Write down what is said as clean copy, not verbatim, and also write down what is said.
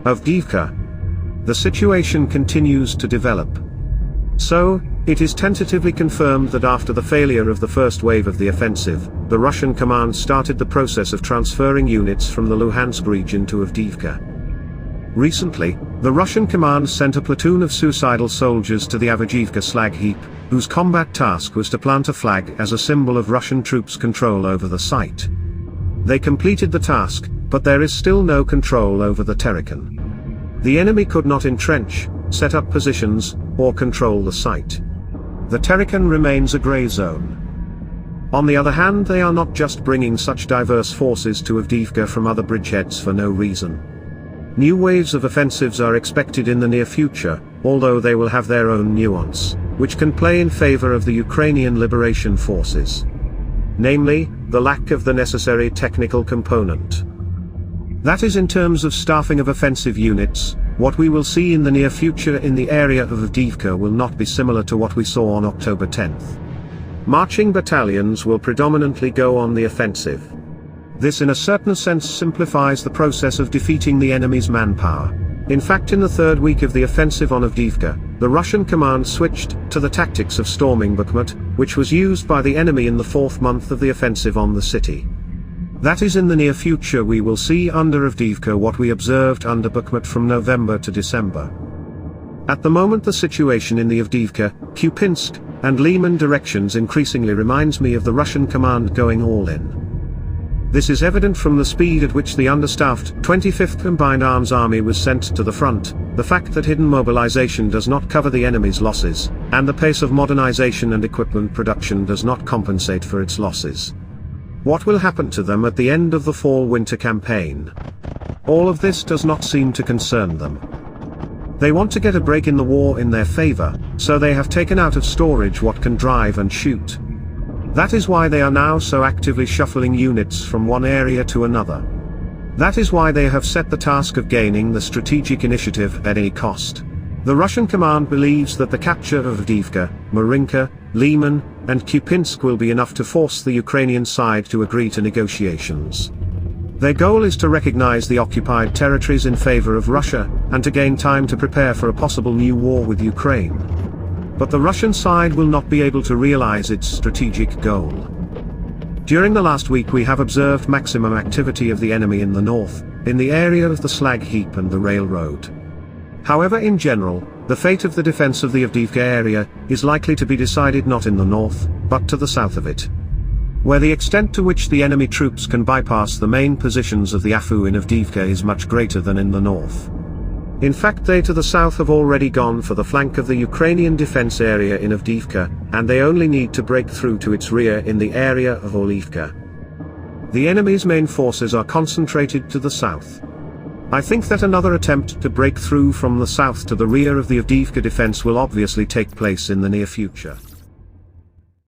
Avdiivka. The situation continues to develop. So, it is tentatively confirmed that after the failure of the first wave of the offensive, the Russian command started the process of transferring units from the Luhansk region to Avdiivka. Recently, the Russian command sent a platoon of suicidal soldiers to the Avdiivka slag heap, whose combat task was to plant a flag as a symbol of Russian troops' control over the site. They completed the task, but there is still no control over the Tereken. The enemy could not entrench, set up positions, or control the site. The Tereken remains a grey zone. On the other hand, they are not just bringing such diverse forces to Avdiivka from other bridgeheads for no reason. New waves of offensives are expected in the near future, although they will have their own nuance, which can play in favor of the Ukrainian liberation forces. Namely, the lack of the necessary technical component. That is, in terms of staffing of offensive units, what we will see in the near future in the area of Avdiivka will not be similar to what we saw on October 10th. Marching battalions will predominantly go on the offensive. This in a certain sense simplifies the process of defeating the enemy's manpower. In fact, in the third week of the offensive on Avdiivka, the Russian command switched to the tactics of storming Bakhmut, which was used by the enemy in the fourth month of the offensive on the city. That is, in the near future we will see under Avdiivka what we observed under Bakhmut from November to December. At the moment the situation in the Avdiivka, Kupinsk, and Liman directions increasingly reminds me of the Russian command going all in. This is evident from the speed at which the understaffed 25th Combined Arms Army was sent to the front, the fact that hidden mobilization does not cover the enemy's losses, and the pace of modernization and equipment production does not compensate for its losses. What will happen to them at the end of the fall-winter campaign? All of this does not seem to concern them. They want to get a break in the war in their favor, so they have taken out of storage what can drive and shoot. That is why they are now so actively shuffling units from one area to another. That is why they have set the task of gaining the strategic initiative at any cost. The Russian command believes that the capture of Avdiivka, Marinka, Liman, and Kupinsk will be enough to force the Ukrainian side to agree to negotiations. Their goal is to recognize the occupied territories in favor of Russia, and to gain time to prepare for a possible new war with Ukraine. But the Russian side will not be able to realize its strategic goal. During the last week we have observed maximum activity of the enemy in the north, in the area of the slag heap and the railroad. However, in general, the fate of the defense of the Avdiivka area is likely to be decided not in the north, but to the south of it, where the extent to which the enemy troops can bypass the main positions of the AFU in Avdiivka is much greater than in the north. In fact, they to the south have already gone for the flank of the Ukrainian defense area in Avdiivka, and they only need to break through to its rear in the area of Orlivka. The enemy's main forces are concentrated to the south. I think that another attempt to break through from the south to the rear of the Avdiivka defense will obviously take place in the near future.